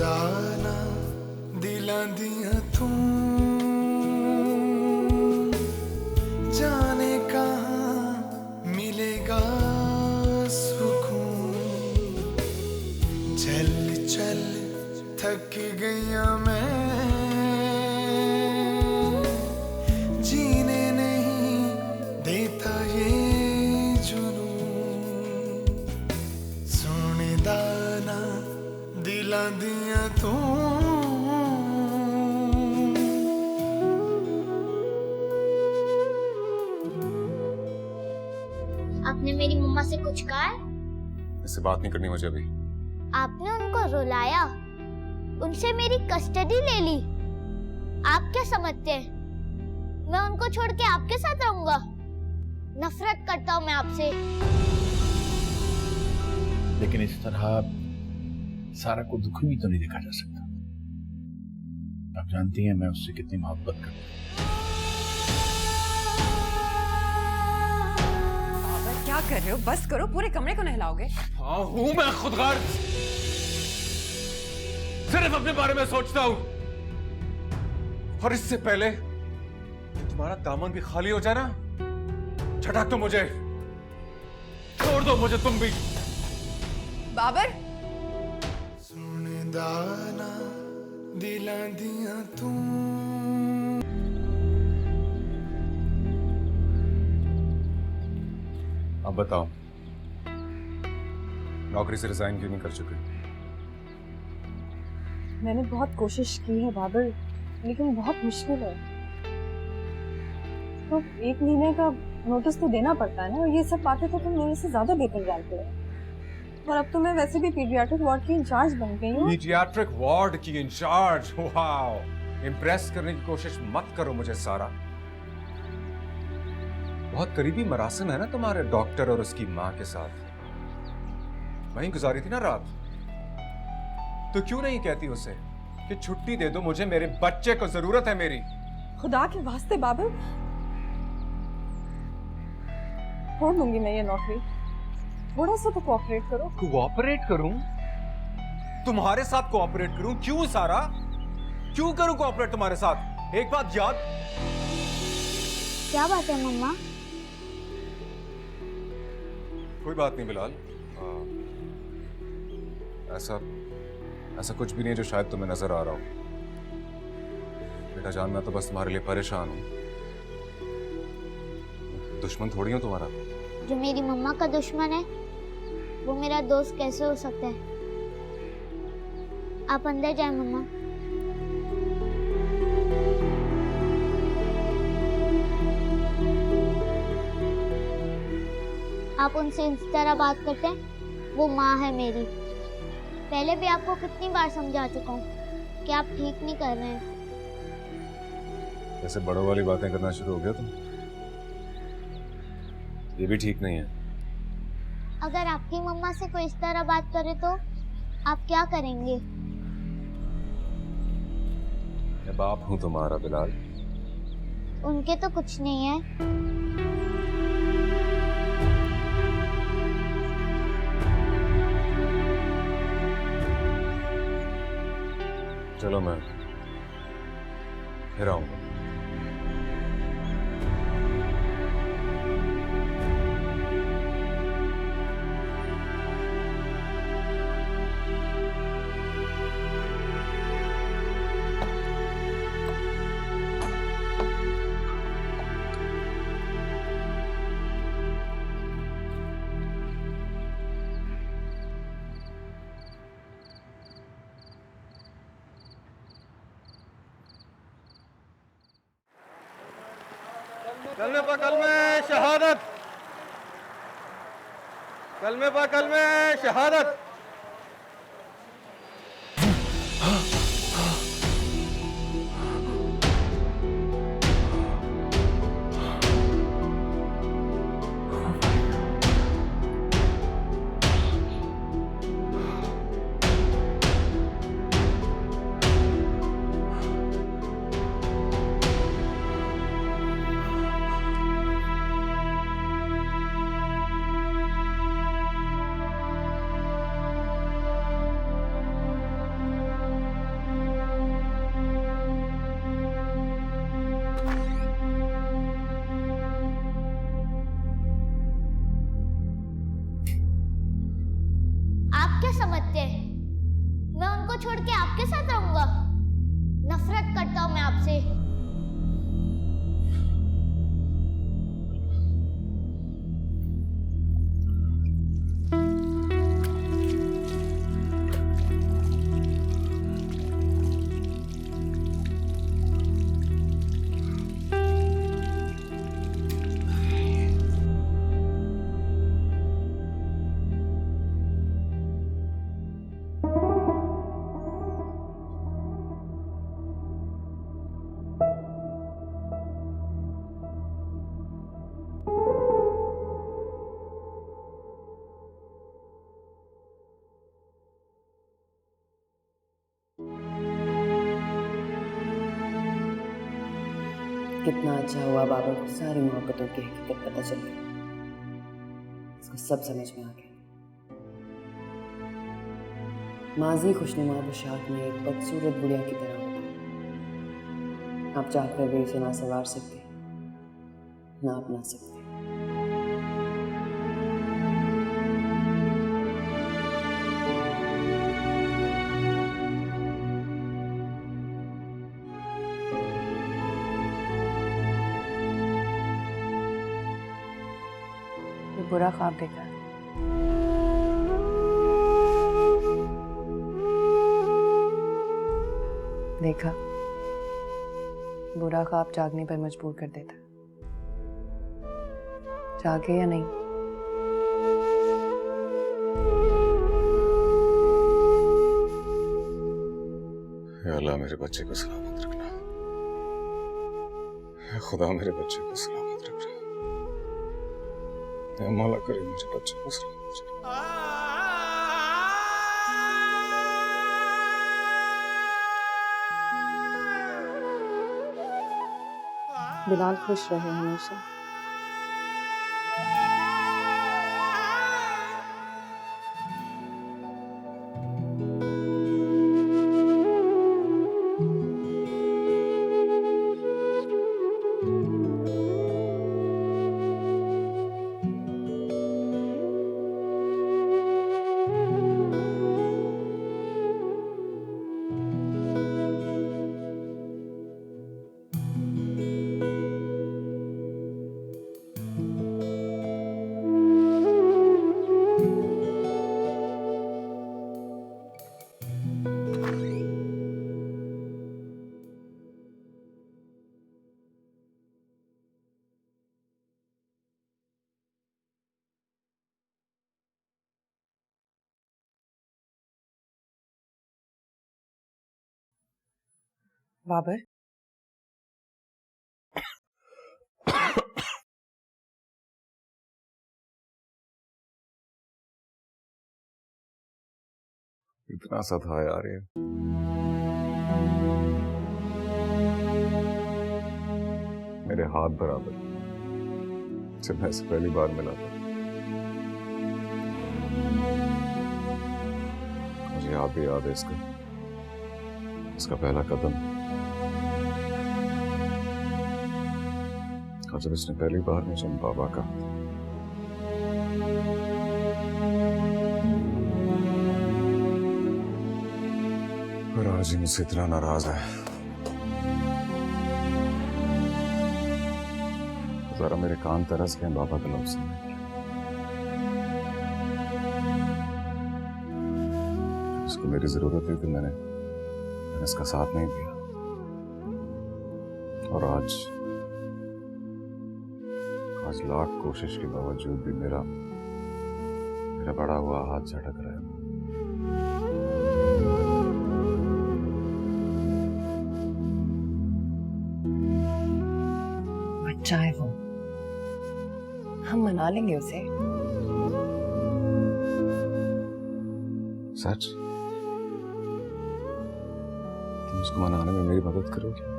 दाना दिलां दियां तू जाने कहाँ मिलेगा सुकून। चल चल थक गया मैं, जीने नहीं देता ये जुनून। सोने दाना दिलां दियां तू। आपने मेरी मम्मा से कुछ कहा है? इससे बात नहीं करनी मुझे अभी। आपने उनको रुलाया, उनसे मेरी कस्टडी ले ली। आप क्या समझते हैं मैं उनको छोड़ के आपके साथ रहूंगा? नफरत करता हूँ मैं आपसे। लेकिन इस तरह सारा को दुखी भी तो नहीं देखा जा सकता। आप जानती हैं मैं उससे कितनी मोहब्बत करता हूँ। क्या कर रहे हो? बस करो, पूरे कमरे को नहलाओगे। हाँ हूँ मैं खुदगार, सिर्फ अपने बारे में सोचता हूँ। और इससे पहले तुम्हारा दामन भी खाली हो जाए ना, झटक दो मुझे, छोड़ दो मुझे तुम भी। बाबर, सोने दाना दिलां दियां तू। अब बताओ, नौकरी से रिजाइन क्यों नहीं कर चुके? मैंने बहुत कोशिश की है बाबर, लेकिन बहुत मुश्किल है। तो 1 महीने का नोटिस तो देना पड़ता है ना, और ये सब बातें तो तुम मेरे से ज्यादा बेहतर जानते हो। और अब तो मैं वैसे भी पीडियाट्रिक वार्ड की इंचार्ज बन गई हूँ। पीडियाट्रिक वार्ड की इंचार्ज? वाओ, इम्प्रेस करने की कोशिश मत करो मुझे सारा। बहुत करीबी मरासिम है ना तुम्हारे डॉक्टर और उसकी माँ के साथ। वहीं गुजारी थी ना रात, तो क्यों नहीं कहती उसे कि छुट्टी दे दो मुझे, मेरे बच्चे को जरूरत है मेरी। खुदा के वास्ते बाबर, छोड़ दूंगी मैं ये नौकरी। थोड़ा सा तो कोऑपरेट करो। कोऑपरेट करूं? तुम्हारे साथ कोऑपरेट करूं? क्यों सारा, क्यों करूं कोऑपरेट तुम्हारे साथ? एक बात याद। क्या बात है मम्मा? कोई बात नहीं बिलाल, ऐसा कुछ भी नहीं है जो शायद तुम्हें नजर आ रहा हो। बेटा जान, मैं तो बस तुम्हारे लिए परेशान हूं, दुश्मन थोड़ी हूं तुम्हारा। जो मेरी मम्मा का दुश्मन है वो मेरा दोस्त कैसे हो सकता है? आप अंदर जाए मम्मा। आप उनसे इस तरह बात करते हैं? वो माँ है मेरी। पहले भी आपको कितनी बार समझा चुका हूँ कि आप ठीक नहीं कर रहे हैं। ऐसे बड़ों वाली बातें करना शुरू हो गया तुम? ये भी ठीक नहीं है। अगर आपकी मम्मा से कोई इस तरह बात करे तो आप क्या करेंगे? मैं बाप हूं तुम्हारा बिलाल। उनके तो कुछ नहीं है। चलो मैं फिर आऊंगा। कलमे पर कलमे शहादत, कलमे पर कलमे शहादत। छोड़ के आपके साथ रहूंगा। नफरत करता हूँ मैं आपसे। कितना अच्छा हुआ बाबर को सारी मोहब्बतों की हकीकत पता चल गई। इसको सब समझ में आ गया। माजी खुशनुमा पोशाक में एक बदसूरत बुढ़िया की तरह होता। आप चाहकर भी उसे ना संवार सकते, ना अपना सकते। बुरा ख्वाब देखा। देखा, बुरा ख्वाब जागने पर मजबूर कर देता। जागे या नहीं? या अल्लाह मेरे बच्चे को सलामत रखना। या खुदा मेरे बच्चे को सलामत रखना। या मौला करे मुझे बच्चे को सलामत रखना। बिलाल खुश रहे हमेशा। बाबर, इतना सा था यार ये। मेरे हाथ बराबर जब मैं इसे पहली बार मिला था। मुझे याद है इसका पहला कदम। और जब इसने पहली बार मुझे बाबा कहा, और आज ही मुझसे इतना नाराज है। जरा मेरे कान तरस गए बाबा के लफ्ज़ सुनने के। इसको मेरी जरूरत थी तो मैंने इसका साथ नहीं दिया। और आज लाख कोशिश के बावजूद भी मेरा बड़ा हुआ हाथ झटक रहा है। बच्चा है वो, हम मना लेंगे उसे। सच? तुम उसको मनाने में मेरी मदद करोगे?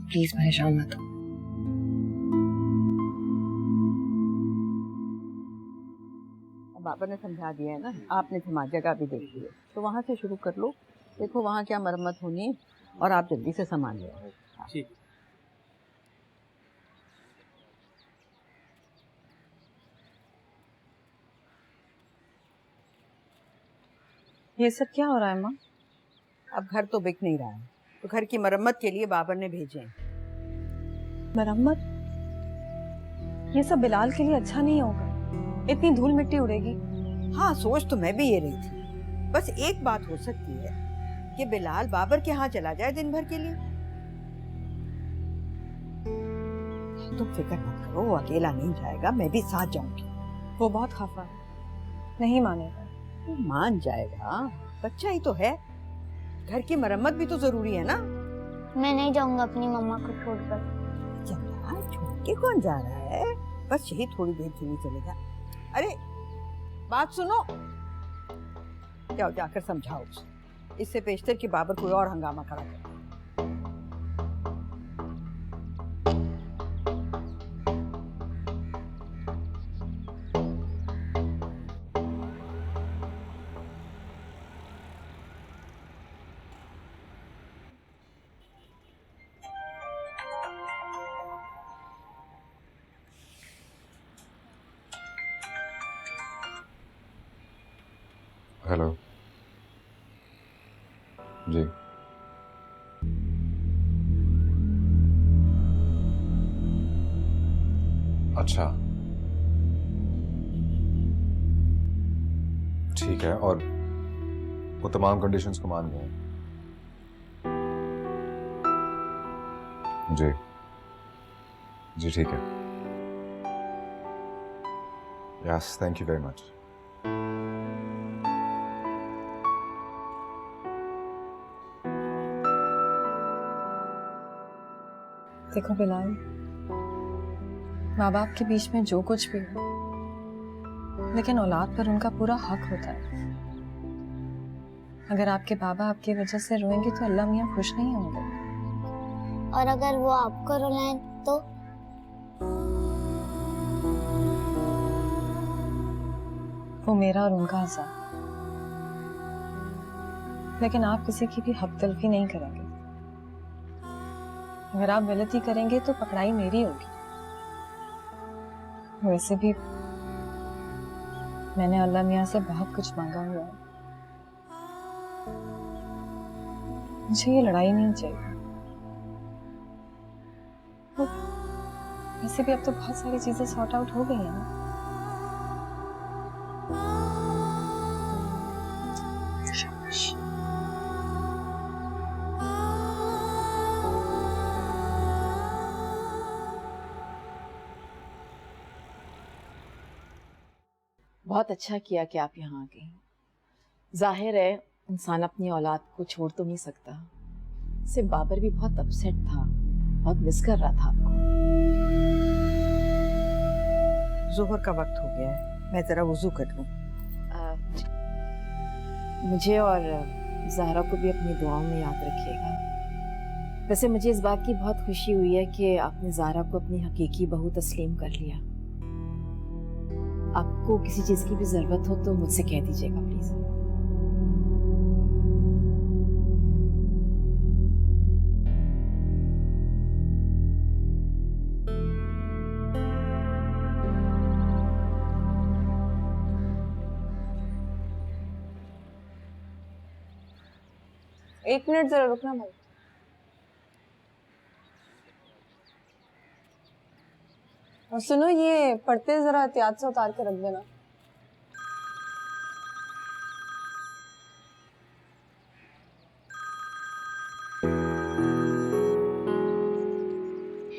प्लीज परेशान मत हो। बाबा ने समझा दिया है ना, आपने समाज जगह भी देख ली है, तो वहाँ से शुरू कर लो। देखो वहाँ क्या मरम्मत होनी है और आप जल्दी से सामान ले आओ। ठीक। ये सब क्या हो रहा है माँ? अब घर तो बिक नहीं रहा है, तो घर की मरम्मत के लिए बाबर ने भेजे हैं। मरम्मत? ये सब बिलाल के लिए अच्छा नहीं होगा, इतनी धूल मिट्टी उड़ेगी। हाँ, सोच तो मैं भी ये रही थी। बस एक बात हो सकती है कि बिलाल बाबर के यहाँ चला जाए दिन भर के लिए। तुम फिक्र मत करो, वो अकेला नहीं जाएगा, मैं भी साथ जाऊंगी। वो बहुत खफा है, नहीं मानेगा। वो मान जाएगा, बच्चा ही तो है। घर की मरम्मत भी तो जरूरी है ना। मैं नहीं जाऊंगा अपनी मम्मा को छोड़कर। चंदा, छोड़ के कौन जा रहा है? बस यही थोड़ी देर के लिए चलेगा। अरे बात सुनो, जाओ जाकर समझाओ उसे। इससे पेशतर कि बाबर कोई और हंगामा खड़ा करे। हेलो जी। अच्छा, ठीक है। और वो तमाम कंडीशंस को मान गए? जी जी, ठीक है। Yes, thank you very much. देखो बिलाल, माँ बाप के बीच में जो कुछ भी हो, लेकिन औलाद पर उनका पूरा हक होता है। अगर आपके बाबा आपकी वजह से रोएंगे तो अल्लाह मियाँ खुश नहीं होंगे। और अगर वो आपको रुलाएं तो? वो मेरा और उनका हिसाब, लेकिन आप किसी की भी हक तलफी नहीं करेंगे। अगर आप गलती करेंगे तो पकड़ाई मेरी होगी। वैसे भी मैंने अल्लाह मियाँ से बहुत कुछ मांगा हुआ है, मुझे ये लड़ाई नहीं चाहिए। वैसे भी अब तो बहुत सारी चीजें सॉर्ट आउट हो गई हैं ना। बहुत अच्छा किया कि आप यहाँ आ गई। जाहिर है इंसान अपनी औलाद को छोड़ तो नहीं सकता। सिर्फ बाबर भी बहुत अपसेट था, बहुत मिस कर रहा था आपको। जोहर का वक्त हो गया है, मैं जरा वुजू कर लूं। मुझे और ज़हरा को भी अपनी दुआओं में याद रखिएगा। वैसे मुझे इस बात की बहुत खुशी हुई है कि आपने ज़हरा को अपनी हकीकी बहू तस्लीम कर लिया। आपको किसी चीज की भी जरूरत हो तो मुझसे कह दीजिएगा प्लीज। एक मिनट जरा रुकना भाई। और सुनो, ये पढ़ते जरा एहतियात से उतार के रख देना।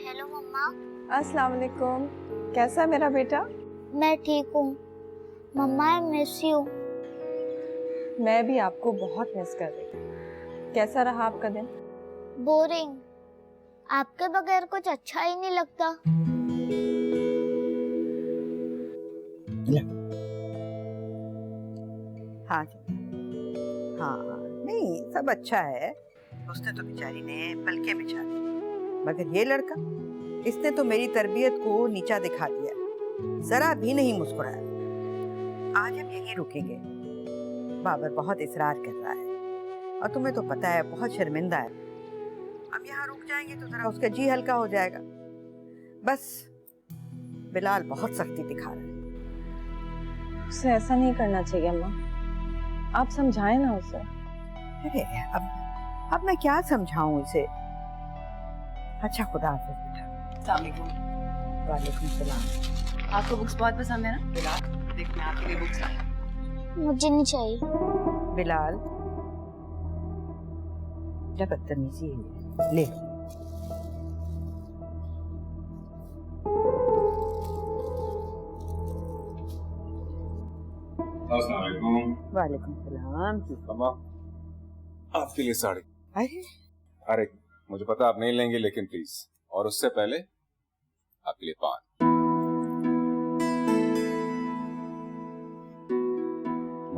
हेलो मम्मा। अस्सलाम वालेकुम। कैसा है मेरा बेटा? मैं ठीक हूँ मम्मा, आई मिस यू। मैं भी आपको बहुत मिस कर रही हूँ। कैसा रहा आपका दिन? बोरिंग, आपके बगैर कुछ अच्छा ही नहीं लगता। हाँ हाँ, नहीं सब अच्छा है। उसने तो बेचारी ने पलकें बिछा दी, मगर ये लड़का, इसने तो मेरी तरबियत को नीचा दिखा दिया, जरा भी नहीं मुस्कुराया। आज हम यहीं रुकेंगे, बाबर बहुत इसरार कर रहा है और तुम्हें तो पता है बहुत शर्मिंदा है। अब यहाँ रुक जाएंगे तो जरा उसका जी हल्का हो जाएगा। बस बिलाल बहुत सख्ती दिखा रहा है। उसे ऐसा नहीं करना चाहिए अम्मा, आप समझाएं ना उसे। अरे अब मैं क्या समझाऊं इसे। अच्छा खुदा हाफिज बेटा। वालेकुम सलाम। आपको बुक्स बहुत पसंद है ना? बिलाल देख मैं आपके लिए बुक्स लाई। मुझे नहीं चाहिए। बिलाल क्या बदतमीजी है, ले। वालेकुम सलाम। अम्मा आपके लिए साड़ी। अरे अरे मुझे पता आप नहीं लेंगे, लेकिन प्लीज, और उससे पहले आपके लिए पान।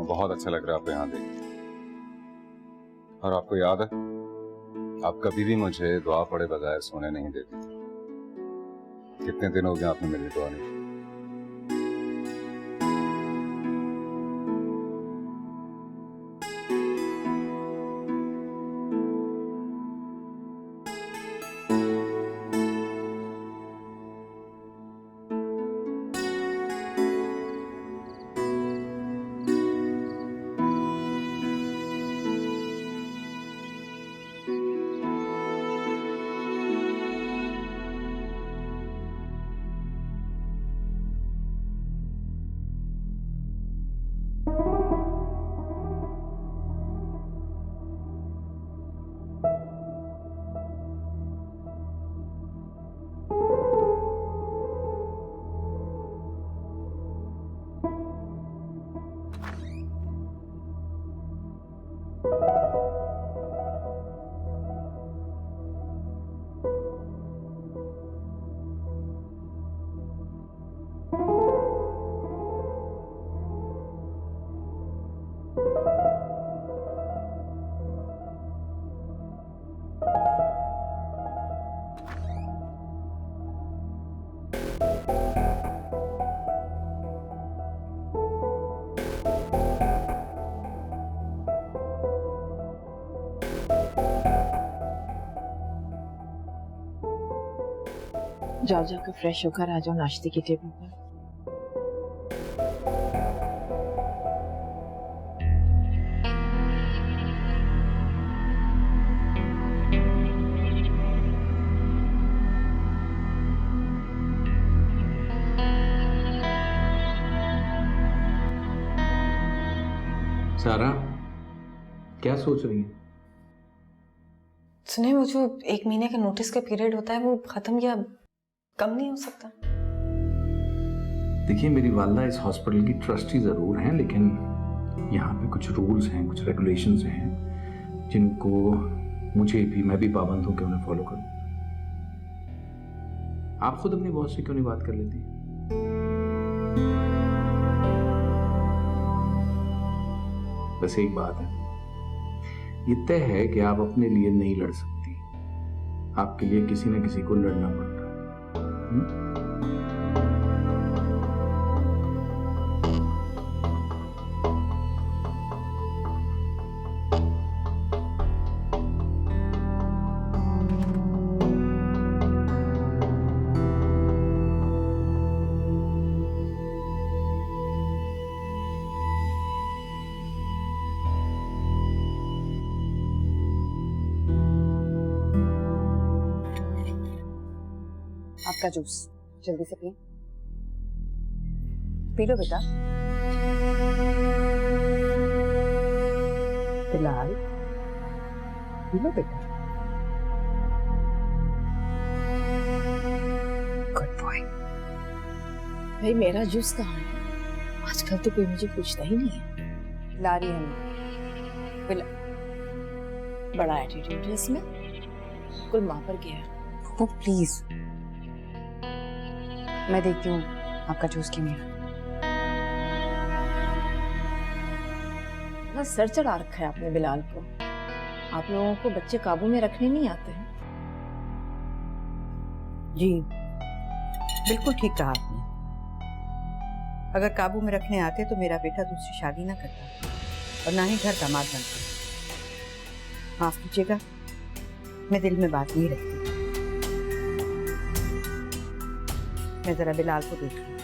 बहुत अच्छा लग रहा है आपको यहाँ देख। और आपको याद है, आप कभी भी मुझे दुआ पड़े बगैर सोने नहीं देती। कितने दिन हो गए आपने मेरी दुआ नहीं की। जाओ जाकर फ्रेश होकर आ जाओ नाश्ते की टेबल पर। सारा क्या सोच रही है? सुने, वो जो 1 महीने का नोटिस का पीरियड होता है वो खत्म या कम नहीं हो सकता? देखिए, मेरी वालदा इस हॉस्पिटल की ट्रस्टी जरूर हैं, लेकिन यहाँ पे कुछ रूल्स हैं, कुछ रेगुलेशंस हैं जिनको मैं भी पाबंद हूँ कि उन्हें फॉलो करूँ। आप खुद अपनी बॉस से क्यों नहीं बात कर लेती? बस एक बात है, ये तय है कि आप अपने लिए नहीं लड़ सकती, आपके लिए किसी न किसी को लड़ना पड़ता है। आपका जूस जल्दी से पिए। पी लो बेटा। बिलाल पी लो बेटा। Good boy. भाई मेरा जूस कहाँ है? आजकल तो कोई मुझे पूछता ही नहीं है। ला रही है बड़ा एटीट्यूड है इसमें, बिल्कुल माँ पर गया है। वो प्लीज, मैं देखती हूँ आपका जूस क्यों है। ना सर चढ़ा रखा है आपने बिलाल को। आप लोगों को बच्चे काबू में रखने नहीं आते हैं। जी बिल्कुल ठीक कहा आपने। अगर काबू में रखने आते तो मेरा बेटा दूसरी शादी ना करता और ना ही घर दामाद बनता। माफ कीजिएगा, मैं दिल में बात नहीं रखती। मैं जरा बिलाल को देख लूं।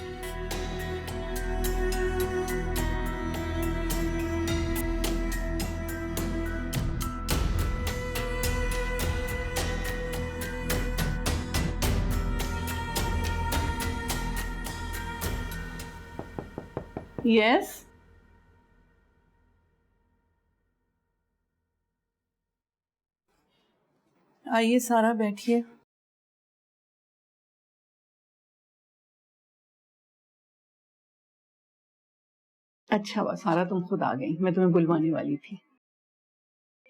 यस आइए सारा बैठिए। अच्छा हुआ सारा तुम खुद आ गई, मैं तुम्हें बुलवाने वाली थी।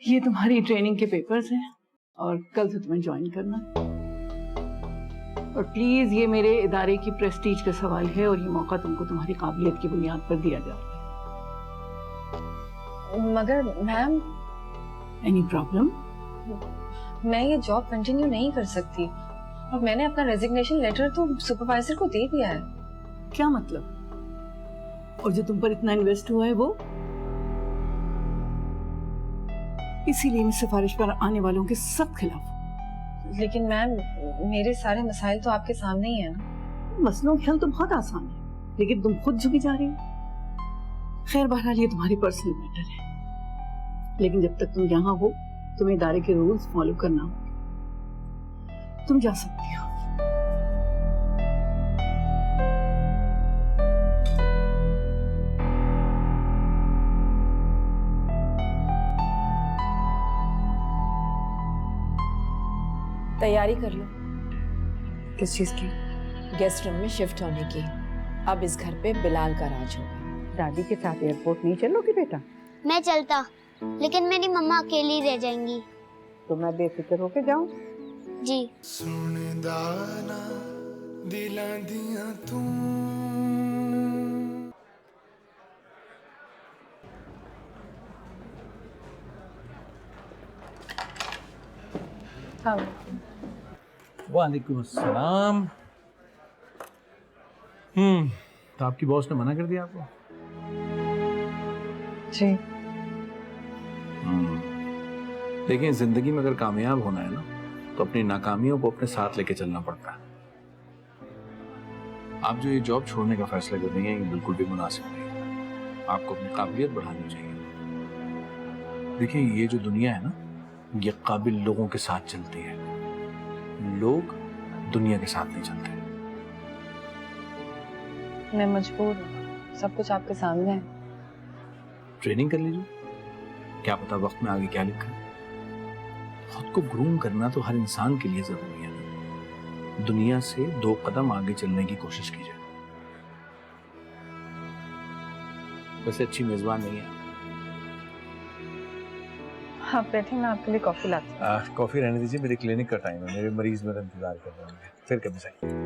ये तुम्हारी ट्रेनिंग के पेपर्स हैं और कल से तुम्हें ज्वाइन करना है। और प्लीज ये मेरे इदारे की प्रेस्टीज का सवाल है और ये मौका तुमको तुम्हारी काबिलियत की बुनियाद पर दिया जाता है। मगर मैम, एनी प्रॉब्लम? मैं ये जॉब कंटिन्यू नहीं कर सकती और मैंने अपना रेजिग्नेशन लेटर तो सुपरवाइजर को दे दिया है। क्या मतलब? और जो तुम पर इतना इन्वेस्ट हुआ है वो? इसीलिए मैं सिफारिश पर आने वालों के सख्त खिलाफ। लेकिन मैम, मेरे सारे मसाइल तो आपके सामने ही है ना। मसलों के हल तो बहुत आसान है, लेकिन तुम खुद झुकी जा रही हो। खैर बहरहाल ये तुम्हारी पर्सनल मैटर है, लेकिन जब तक तुम यहाँ हो तुम्हें इदारे के रूल्स फॉलो करना होगा। तुम जा सकती हो। तैयारी कर लो। किस चीज की? गेस्ट रूम में शिफ्ट होने की। अब इस घर पे बिलाल का राज होगा। दादी के साथ एयरपोर्ट नहीं चलोगी बेटा? मैं चलता, लेकिन मेरी मम्मा अकेली रह जाएंगी। तो मैं बेफिक्र होके जाऊं? जी। सुने दाना दिलां दियां तू। हाँ। वालेकुम अस्सलाम। तो आपकी बॉस ने मना कर दिया आपको? जी। देखिए, जिंदगी में अगर कामयाब होना है ना, तो अपनी नाकामियों को अपने साथ लेके चलना पड़ता है। आप जो ये जॉब छोड़ने का फैसला कर रही हैं, ये बिल्कुल भी मुनासिब नहीं है। आपको अपनी काबिलियत बढ़ानी चाहिए। देखिए, ये जो दुनिया है ना, ये काबिल लोगों के साथ चलती है। लोग दुनिया के साथ नहीं चलते। मैं मजबूर हूँ, सब कुछ आपके सामने है। ट्रेनिंग कर लीजिए, क्या पता वक्त में आगे क्या लिखा है। खुद को ग्रूम करना तो हर इंसान के लिए जरूरी है। दुनिया से 2 कदम आगे चलने की कोशिश कीजिए। वैसे अच्छी मेजबान नहीं है। आप बैठे, मैं आपके लिए कॉफी लाती हूँ। कॉफी रहने दीजिए, मेरे क्लिनिक का टाइम है। मेरे मरीज मेरा इंतजार कर रहे होंगे। फिर कभी सही।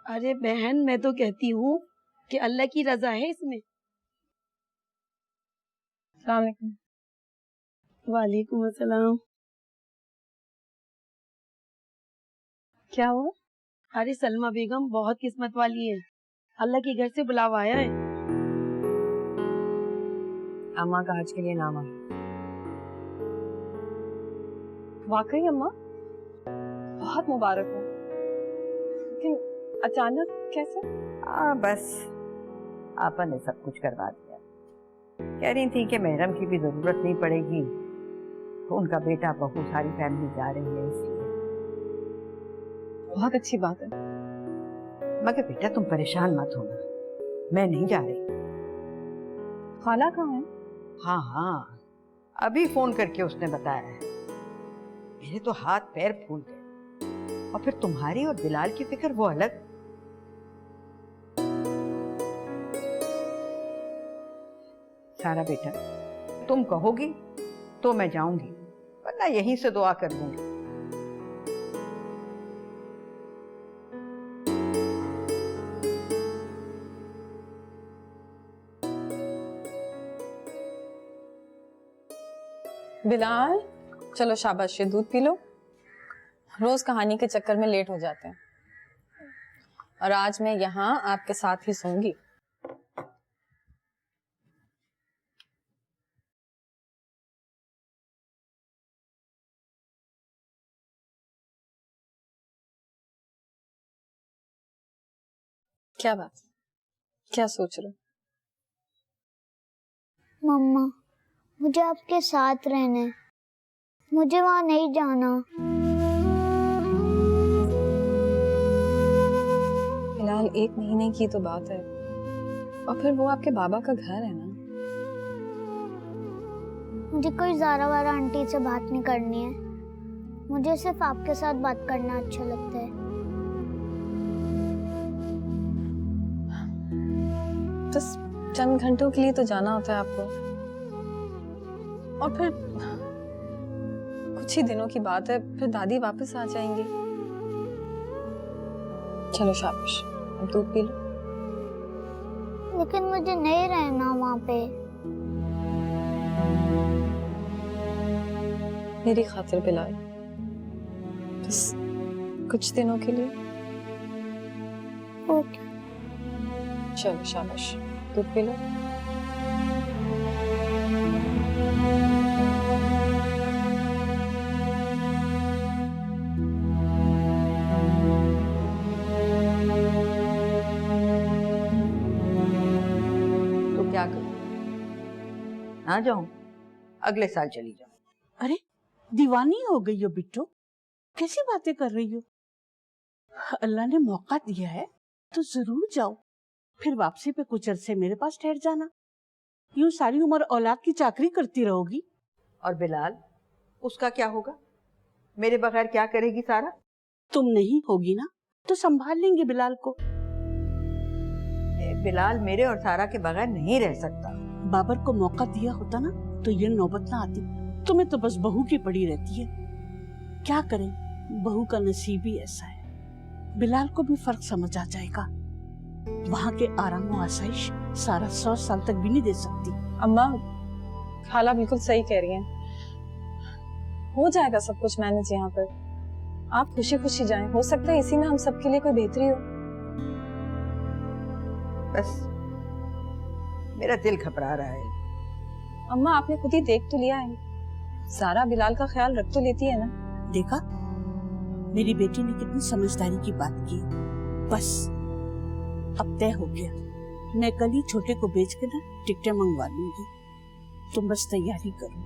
अरे बहन, मैं तो कहती हूँ कि अल्लाह की रजा है इसमें। अस्सलाम वालेकुम। वालेकुम अस्सलाम। क्या हुआ? अरे सलमा बेगम बहुत किस्मत वाली है, अल्लाह के घर से बुलावा आया है। अम्मा का हज के लिए नाम आया। वाकई अम्मा, बहुत मुबारक हो। लेकिन अचानक कैसे? बस आपा ने सब कुछ करवा दिया। कह रही थी कि महरम की भी जरूरत नहीं पड़ेगी, तो उनका बेटा बहू सारी फैमिली जा रही है, इसलिए। बहुत अच्छी बात है। मगर बेटा तुम परेशान मत होना, मैं नहीं जा रही। खाला कहाँ है? हाँ हाँ, अभी फोन करके उसने बताया है। मेरे तो हाथ पैर फूल गए। और फिर तुम्हारी और बिलाल की फिक्र वो अलग। सारा बेटा, तुम कहोगी तो मैं जाऊंगी, वरना यहीं से दुआ कर दूंगी। बिलाल, चलो शाबाश, ये दूध पी लो। रोज कहानी के चक्कर में लेट हो जाते हैं, और आज मैं यहाँ आपके साथ ही सोऊंगी। क्या बात, क्या सोच रहे हो? मम्मा, मुझे आपके साथ रहना है, मुझे वहां नहीं जाना। फिलहाल 1 महीने की तो बात है, और फिर वो आपके बाबा का घर है ना। मुझे कोई ज़ारा वारा आंटी से बात नहीं करनी है, मुझे सिर्फ आपके साथ बात करना अच्छा लगता है। बस चंद घंटों के लिए तो जाना होता है आपको, और फिर कुछ ही दिनों की बात है, फिर दादी वापस आ जाएंगी। चलो शाबाश, अब दूध पी लो। लेकिन मुझे नहीं रहना वहाँ पे। मेरी खातिर बिलाल, बस कुछ दिनों के लिए। ओके। चलो शाबाश, दूध पी लो। तो क्या करूं? ना जाऊं, अगले साल चली जाऊं। अरे दीवानी हो गई हो बिट्टू, कैसी बातें कर रही हो? अल्लाह ने मौका दिया है तो जरूर जाओ, फिर वापसी पे कुछ अरसे मेरे पास ठहर जाना। यूं सारी उम्र औलाद की चाकरी करती रहोगी। और बिलाल, उसका क्या होगा? मेरे बगैर क्या करेगी सारा? तुम नहीं होगी ना तो संभाल लेंगे बिलाल को। बिलाल मेरे और सारा के बगैर नहीं रह सकता। बाबर को मौका दिया होता ना तो ये नौबत ना आती। तुम्हें तो बस बहू की पड़ी रहती है। क्या करें, बहू का नसीब ही ऐसा है। बिलाल को भी फर्क समझ आ जाएगा। वहाँ के आराम और आसाइश सारा 100 साल तक भी नहीं दे सकती। अम्मा, खाला बिल्कुल सही कह रही हैं। हो जाएगा सब कुछ मैनेज यहाँ पर। आप खुशी खुशी जाएं, हो सकता है इसी में हम सबके लिए कोई बेहतरी हो। बस मेरा दिल घबरा रहा है। अम्मा, आपने खुद ही देख तो लिया है, सारा बिलाल का ख्याल रख तो लेती है ना। देखा, मेरी बेटी ने कितनी समझदारी की बात की। बस अब तय हो गया, मैं कल ही छोटे को बेच के ना टिकटें मंगवा लूंगी। तुम बस तैयारी करो।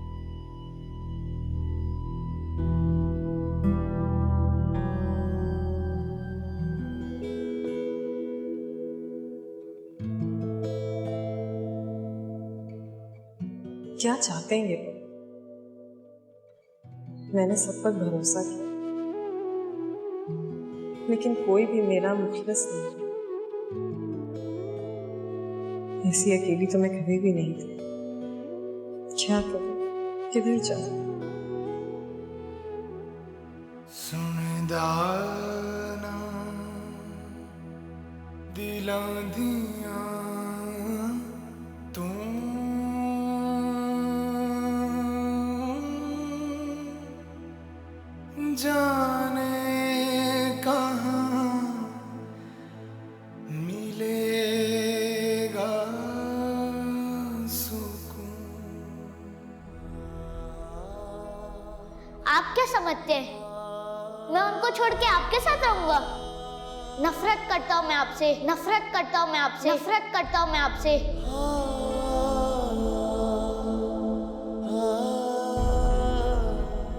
क्या चाहते हैं ये लोग? मैंने सब पर भरोसा किया, लेकिन कोई भी मेरा मुखलिस नहीं। ऐसी अकेली तो मैं कभी भी नहीं थी। क्या करूं, किधर जाऊं? सुनदाना दिलां दियां तू जाने कहाँ मिलेगा सुकून। आप क्या समझते हैं मैं उनको छोड़ के आपके साथ रहूंगा? नफरत करता हूँ मैं आपसे, नफरत करता हूँ मैं आपसे, नफरत करता हूँ मैं आपसे।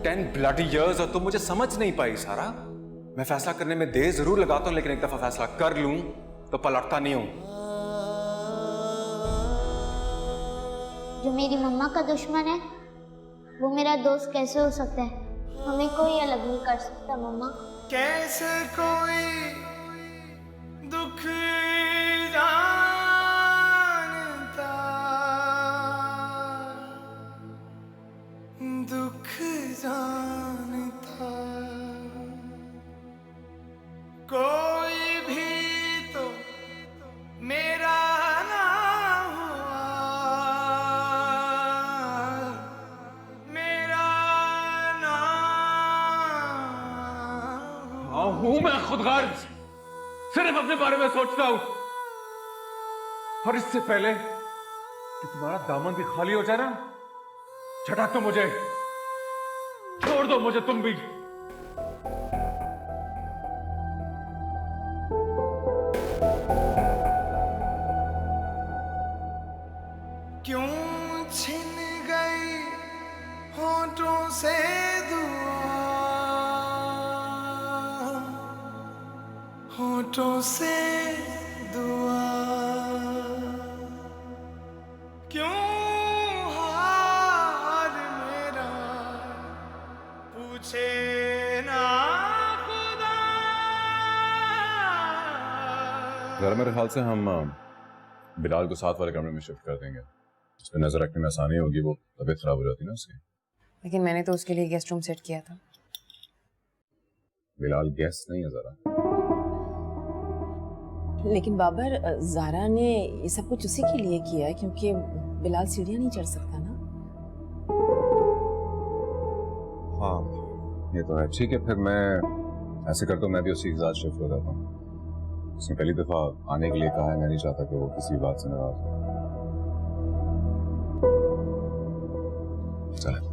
10 bloody years और तुम मुझे समझ नहीं पाई सारा। मैं फैसला करने में देर जरूर लगाता हूं, लेकिन एक दफा फैसला कर लूं तो पलटता नहीं हूं। जो मेरी मम्मा का दुश्मन है वो मेरा दोस्त कैसे हो सकता है? हमें कोई अलग नहीं कर सकता मम्मा। कैसे कोई दुख जानता, दुख जानता, कोई भी तो मेरा ना हुआ, मेरा ना हूं मैं खुदगर्ज, सिर्फ अपने बारे में सोचता हूं। और इससे पहले कि तुम्हारा दामन भी खाली हो जाए ना, झटक तो मुझे, छोड़ दो मुझे तुम भी। क्यों छिन गई होठों से दुआ, होठों से दुआ, क्यों हाल मेरा पूछे ना खुदा। जरा मेरे ख्याल से हम बिलाल को साथ वाले कमरे में शिफ्ट कर देंगे, उस पर नजर रखने में आसानी होगी, वो तबीयत खराब हो जाती है ना उसकी। लेकिन मैंने तो उसके लिए गेस्ट रूम सेट किया था। बिलाल गेस्ट नहीं है जरा। लेकिन बाबर, ज़ारा ने ये सब कुछ उसी के लिए किया है क्योंकि बिलाल सीढ़ियाँ नहीं चढ़ सकता ना। हाँ ये तो है। ठीक है, फिर मैं ऐसे करता हूँ, मैं भी उसी के साथ शिफ्ट हो जाता हूँ। उसने पहली दफा आने के लिए कहा है, मैं नहीं चाहता कि वो किसी बात से नाराज हो। चले।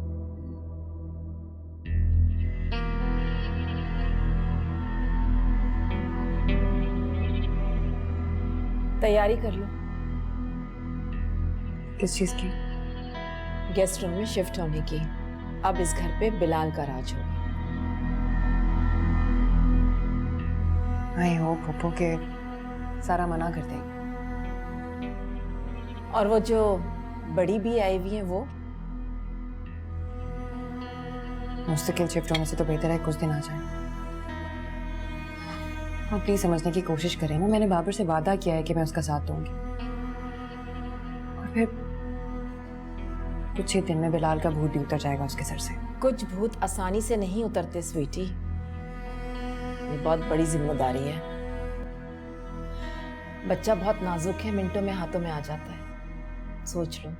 तैयारी कर लो। किस चीज की? गेस्ट रूम में शिफ्ट होने की। अब इस घर पे बिलाल का राज होगा। आई होप पप्पू के सारा मना कर देगी। और वो जो बड़ी भी आई हुई है वो मुस्तकिल शिफ्ट होने से तो बेहतर है कुछ दिन आ जाए। और प्लीज समझने की कोशिश करें ना, मैंने बाबर से वादा किया है कि मैं उसका साथ दूंगी। और फिर कुछ ही दिन में बिलाल का भूत भी उतर जाएगा उसके सर से। कुछ भूत आसानी से नहीं उतरते स्वीटी, ये बहुत बड़ी जिम्मेदारी है। बच्चा बहुत नाजुक है, मिनटों में हाथों में आ जाता है। सोच लो।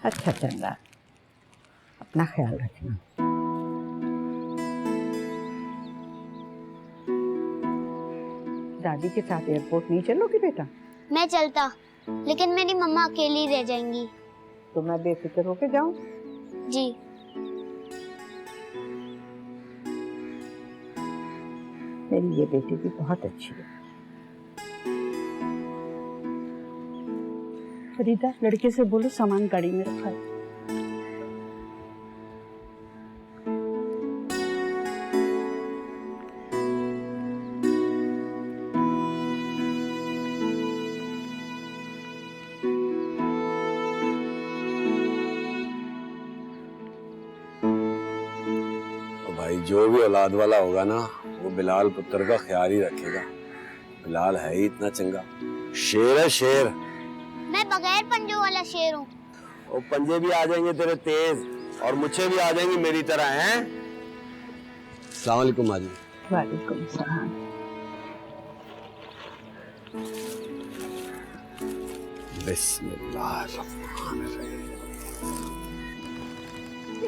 अच्छा चंदा, अपना ख्याल रखना। दादी के साथ एयरपोर्ट नहीं चलोगी बेटा? मैं चलता, लेकिन मेरी मम्मा अकेली रह जाएंगी। तो मैं बेफिक्र होके जाऊं? जी। मेरी ये बेटी भी बहुत अच्छी है। फरीदा, लड़के से बोलो सामान गाड़ी में रखा है। भाई जो भी औलाद वाला होगा ना, वो बिलाल पुत्र का ख्याल ही रखेगा। बिलाल है ही इतना चंगा, शेर है शेर। मैं बगैर पंजों वाला शेर हूँ। और पंजे भी आ जाएंगे तेरे तेज, और मुझे भी आ जाएंगी मेरी तरह। हैं? अस्सलाम वालेकुम माजी। वालेकुम सलाम। बिस्मिल्लाहिर्रहमानिर्रहीम।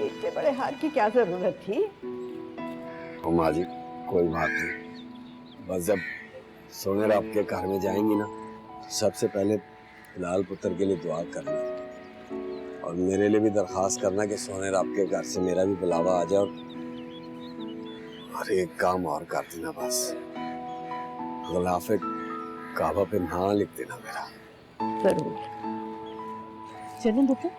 इतने बड़े हार की क्या जरूरत थी? ओ माँ जी, कोई बात नहीं। बस जब सोनेर आपके घर में जाएंगी ना, तो सबसे पहले बिलाल पुत्र के लिए दुआ करना और मेरे लिए भी दरखास्त करना कि सोनेर आपके घर से मेरा भी बुलावा आ जाए। और एक काम और कर देना, बस गिलाफे काबा पे नाम लिख देना मेरा। जरूर। चलो बेटा।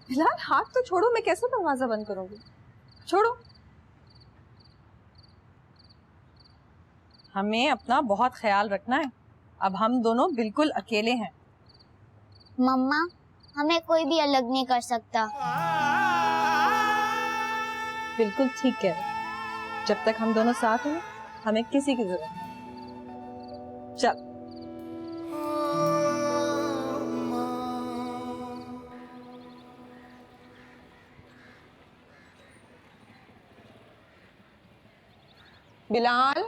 बिलाल हाथ तो छोड़ो, मैं कैसे दरवाजा बंद करूंगी? छोड़ो। हमें अपना बहुत ख्याल रखना है। अब हम दोनों बिल्कुल अकेले हैं। मम्मा, हमें कोई भी अलग नहीं कर सकता। बिल्कुल ठीक है। जब तक हम दोनों साथ हैं, हमें किसी की जरूरत नहीं। चल। बिलाल,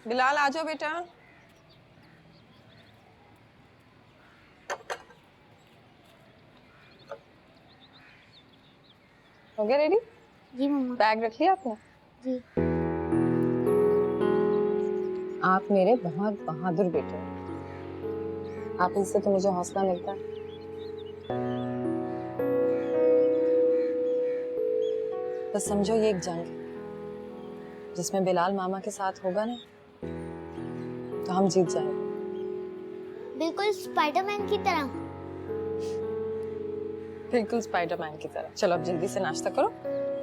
बिलाल आ जाओ बेटा। हो गया रेडी? जी मम्मा। बैग रख लिया आपने? जी। आप मेरे बहुत बहादुर बेटे हैं। आप इससे तो मुझे हौसला मिलता है। तो समझो ये एक जंग है जिसमें बिलाल मामा के साथ होगा ना, तो हम जीत जाएंगे। बिल्कुल स्पाइडरमैन की तरह। बिल्कुल स्पाइडरमैन की तरह। चलो अब जल्दी से नाश्ता करो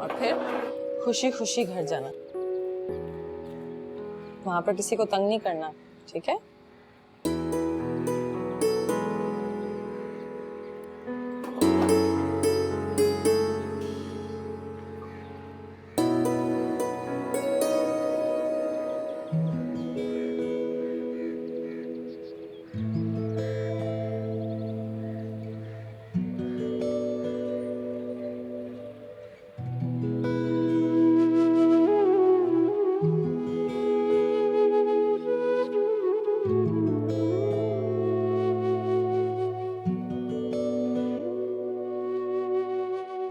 और फिर खुशी खुशी घर जाना। वहां पर किसी को तंग नहीं करना, ठीक है?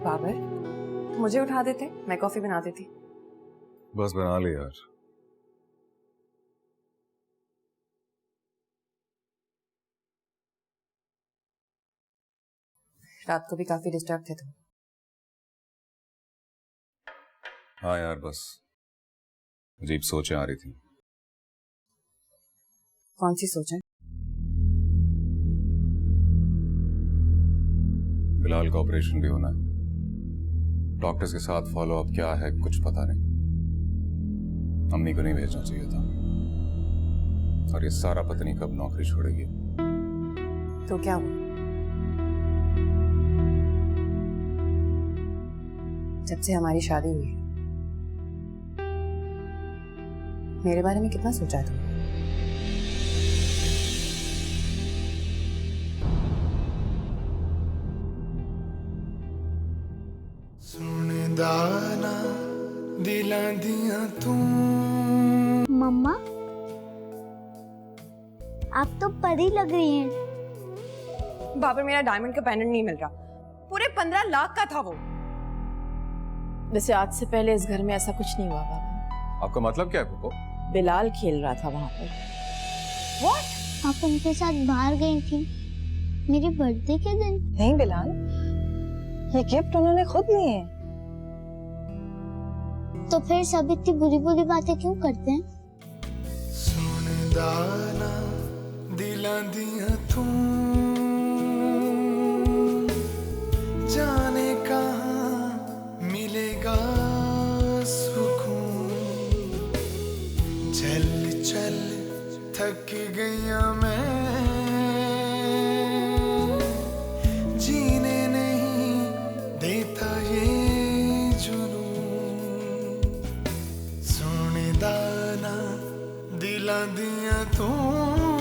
बाबर, मुझे उठा देते, मैं कॉफी बना देती। बस बना ली यार। रात को भी काफी डिस्टर्ब थे तुम। हाँ यार, बस अजीब सोचें आ रही थी। कौन सी सोचें? बिलाल का ऑपरेशन भी होना है। डॉक्टर्स के साथ फॉलो अप क्या है कुछ पता नहीं। अम्मी को नहीं भेजना चाहिए था। और ये सारा पता नहीं कब नौकरी छोड़ेगी। तो क्या हुआ? जब से हमारी शादी हुई है, मेरे बारे में कितना सोचा है तुमने? सुने दाना दिला दिया तू। मम्मा, आप तो परी लग रही हैं। बाबर, मेरा डायमंड का पेंडेंट नहीं मिल रहा। पूरे 15 लाख का था वो। वैसे आज से पहले इस घर में ऐसा कुछ नहीं हुआ बाबा। आपका मतलब क्या है पुप्पो? बिलाल खेल रहा था वहां पर। What? आप उनके साथ बाहर गई थी मेरे बर्थडे के दिन? नहीं बिलाल, ये गिफ्ट उन्होंने खुद लिए हैं। तो फिर सब इतनी बुरी बुरी बातें क्यों करते हैं? सुने दाना दिला दिया तू। जाने कहाँ मिलेगा सुकून। चल चल थक गया मैं, जीने नहीं दिलां दियां तू